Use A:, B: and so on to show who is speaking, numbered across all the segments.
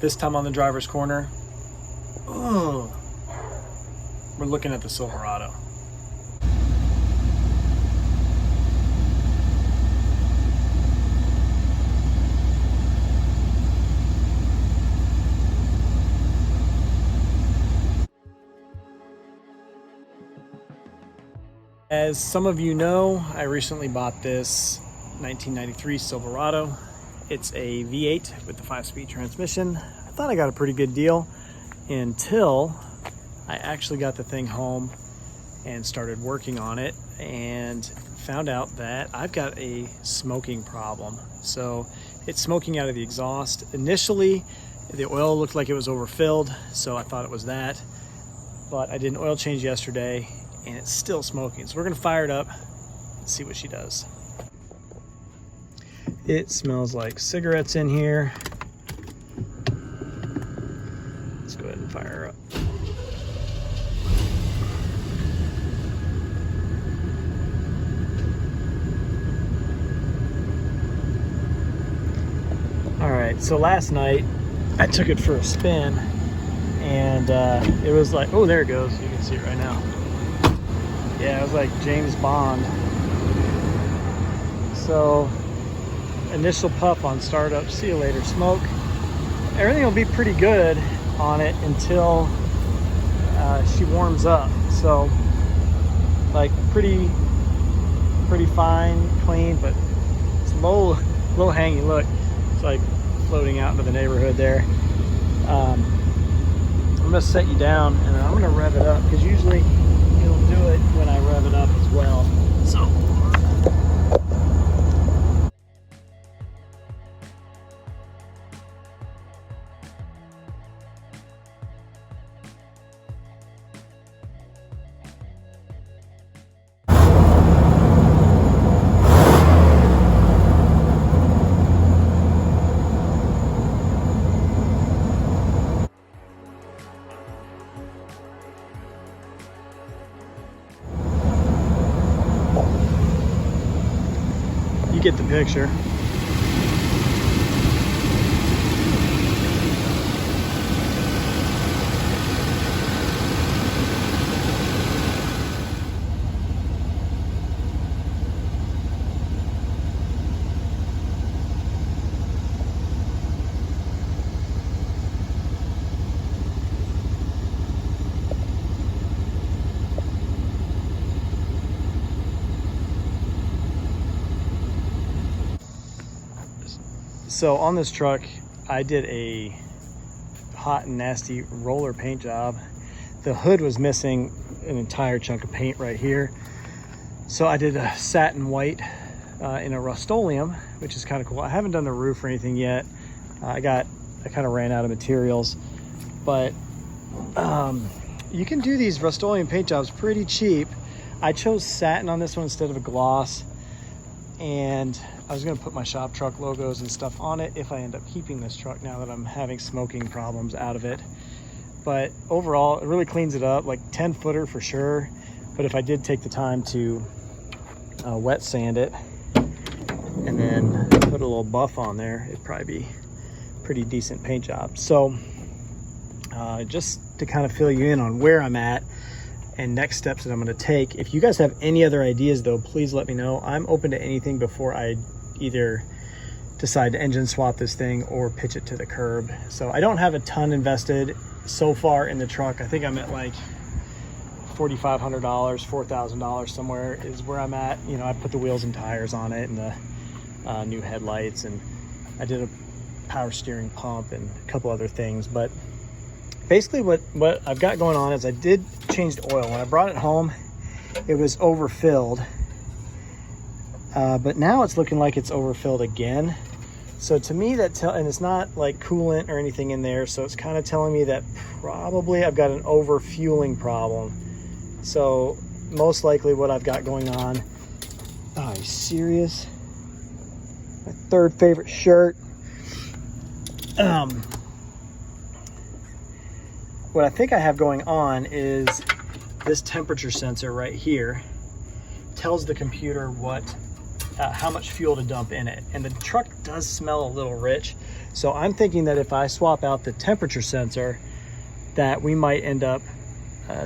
A: This time on the driver's corner, we're looking at the Silverado. As some of you know, I recently bought this 1993 Silverado. It's a V8 with the 5-speed transmission. I thought I got a pretty good deal until I actually got the thing home and started working on it and found out that I've got a smoking problem. So it's smoking out of the exhaust. Initially, the oil looked like it was overfilled, so I thought it was that. But I did an oil change yesterday and it's still smoking. So we're gonna fire it up and see what she does. It smells like cigarettes in here. Let's go ahead and fire her up. All right, so last night I took it for a spin and it was like, oh, there it goes. You can see it right now. Yeah, it was like James Bond. So initial puff on startup, see you later smoke. Everything will be pretty good on it until she warms up. So like pretty fine, clean, but it's low hanging. Look, it's like floating out into the neighborhood there. I'm gonna set you down and then I'm gonna rev it up because usually it'll do it when I rev it up as well. So you get the picture. So on this truck, I did a hot and nasty roller paint job. The hood was missing an entire chunk of paint right here. So I did a satin white in a Rust-Oleum, which is kind of cool. I haven't done the roof or anything yet. I kind of ran out of materials, but you can do these Rust-Oleum paint jobs pretty cheap. I chose satin on this one instead of a gloss, and I was gonna put my shop truck logos and stuff on it if I end up keeping this truck now that I'm having smoking problems out of it. But overall, it really cleans it up, like 10 footer for sure. But if I did take the time to wet sand it and then put a little buff on there, it'd probably be a pretty decent paint job. So just to kind of fill you in on where I'm at and next steps that I'm going to take. If you guys have any other ideas though, please let me know. I'm open to anything before I either decide to engine swap this thing or pitch it to the curb. So I don't have a ton invested so far in the truck. I think I'm at like $4,500, $4,000 somewhere is where I'm at. You know, I put the wheels and tires on it and the new headlights, and I did a power steering pump and a couple other things. But basically what I've got going on is I did change the oil. When I brought it home, it was overfilled. But now it's looking like it's overfilled again. So to me and it's not like coolant or anything in there. So it's kind of telling me that probably I've got an overfueling problem. So most likely what I've got going on, oh, are you serious? My third favorite shirt. What I think I have going on is this temperature sensor right here tells the computer what how much fuel to dump in it. And the truck does smell a little rich. So I'm thinking that if I swap out the temperature sensor, that we might end up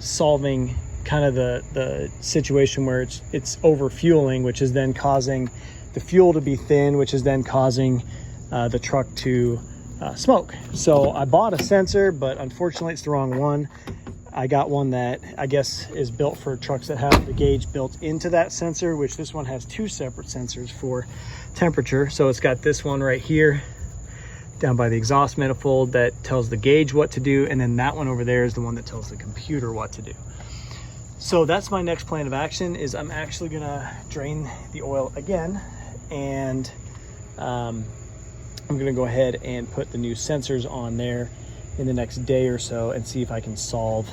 A: solving kind of the situation where it's over fueling, which is then causing the fuel to be thin, which is then causing the truck to smoke. So I bought a sensor, but unfortunately it's the wrong one. I got one that I guess is built for trucks that have the gauge built into that sensor, which this one has two separate sensors for temperature. So it's got this one right here down by the exhaust manifold that tells the gauge what to do, and then that one over there is the one that tells the computer what to do. So that's my next plan of action, is I'm actually gonna drain the oil again, and I'm gonna go ahead and put the new sensors on there in the next day or so and see if I can solve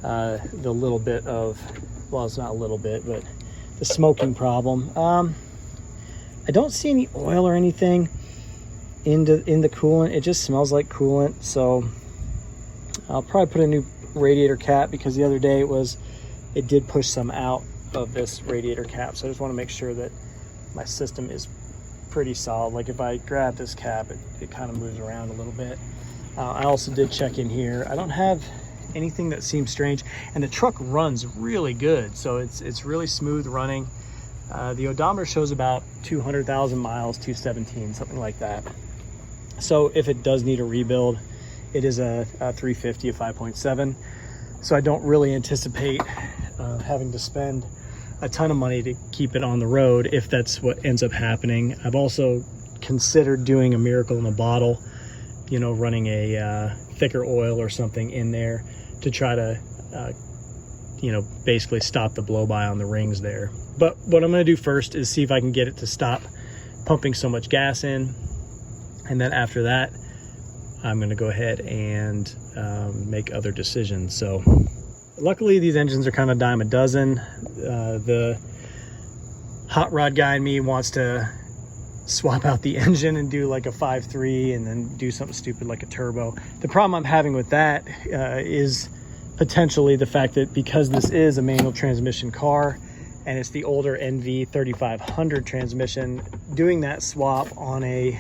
A: the little bit of, well, it's not a little bit, but the smoking problem. I don't see any oil or anything in the coolant. It just smells like coolant. So I'll probably put a new radiator cap, because the other day it did push some out of this radiator cap. So I just want to make sure that my system is pretty solid. Like if I grab this cap, it kind of moves around a little bit. I also did check in here. I don't have anything that seems strange, and the truck runs really good. So it's really smooth running. The odometer shows about 200,000 miles, 217, something like that. So if it does need a rebuild, it is a 350, a 5.7. So I don't really anticipate having to spend a ton of money to keep it on the road if that's what ends up happening. I've also considered doing a miracle in a bottle, you know, running a thicker oil or something in there to try to, you know, basically stop the blow-by on the rings there. But what I'm gonna do first is see if I can get it to stop pumping so much gas in. And then after that, I'm gonna go ahead and make other decisions. So luckily these engines are kind of dime a dozen. The hot rod guy in me wants to swap out the engine and do like a 5.3 and then do something stupid like a turbo. The problem I'm having with that is potentially the fact that because this is a manual transmission car and it's the older NV 3500 transmission, doing that swap on a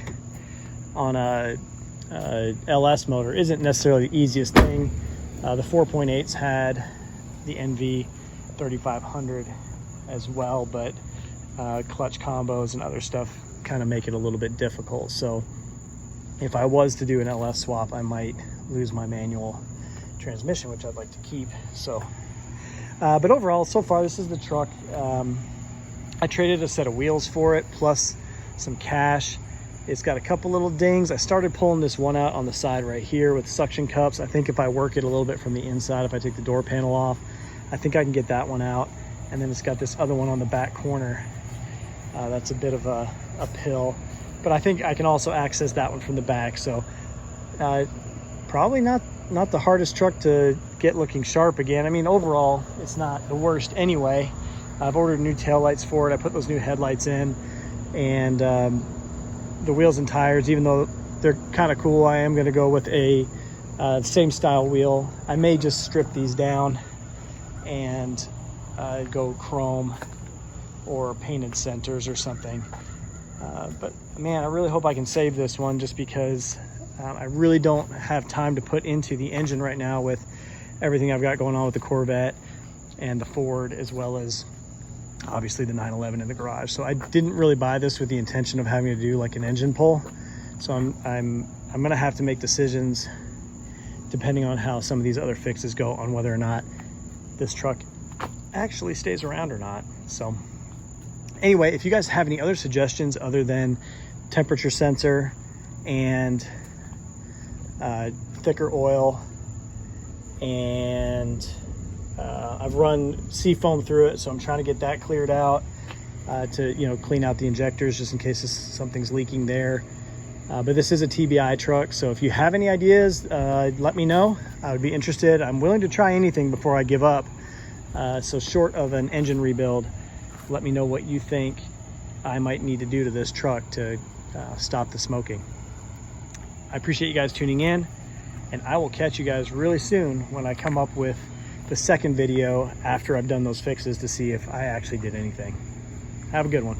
A: LS motor isn't necessarily the easiest thing. The 4.8s had the NV 3500 as well, but clutch combos and other stuff kind of make it a little bit difficult. So if I was to do an LS swap, I might lose my manual transmission, which I'd like to keep. So but overall, so far this is the truck. I traded a set of wheels for it plus some cash. It's got a couple little dings. I started pulling this one out on the side right here with suction cups. I think if I work it a little bit from the inside, if I take the door panel off, I think I can get that one out. And then it's got this other one on the back corner. That's a bit of a pill, but I think I can also access that one from the back. So probably not the hardest truck to get looking sharp again. I mean, overall, it's not the worst anyway. I've ordered new taillights for it. I put those new headlights in, and the wheels and tires, even though they're kind of cool, I am going to go with a same style wheel. I may just strip these down and go chrome or painted centers or something. But man, I really hope I can save this one, just because I really don't have time to put into the engine right now with everything I've got going on with the Corvette and the Ford, as well as obviously the 911 in the garage. So I didn't really buy this with the intention of having to do like an engine pull. So I'm gonna have to make decisions depending on how some of these other fixes go on whether or not this truck actually stays around or not. So anyway, if you guys have any other suggestions other than temperature sensor and thicker oil, and I've run seafoam through it, so I'm trying to get that cleared out to, you know, clean out the injectors just in case something's leaking there. But this is a TBI truck, so if you have any ideas, let me know. I would be interested. I'm willing to try anything before I give up. So short of an engine rebuild, let me know what you think I might need to do to this truck to stop the smoking. I appreciate you guys tuning in, and I will catch you guys really soon when I come up with the second video after I've done those fixes to see if I actually did anything. Have a good one.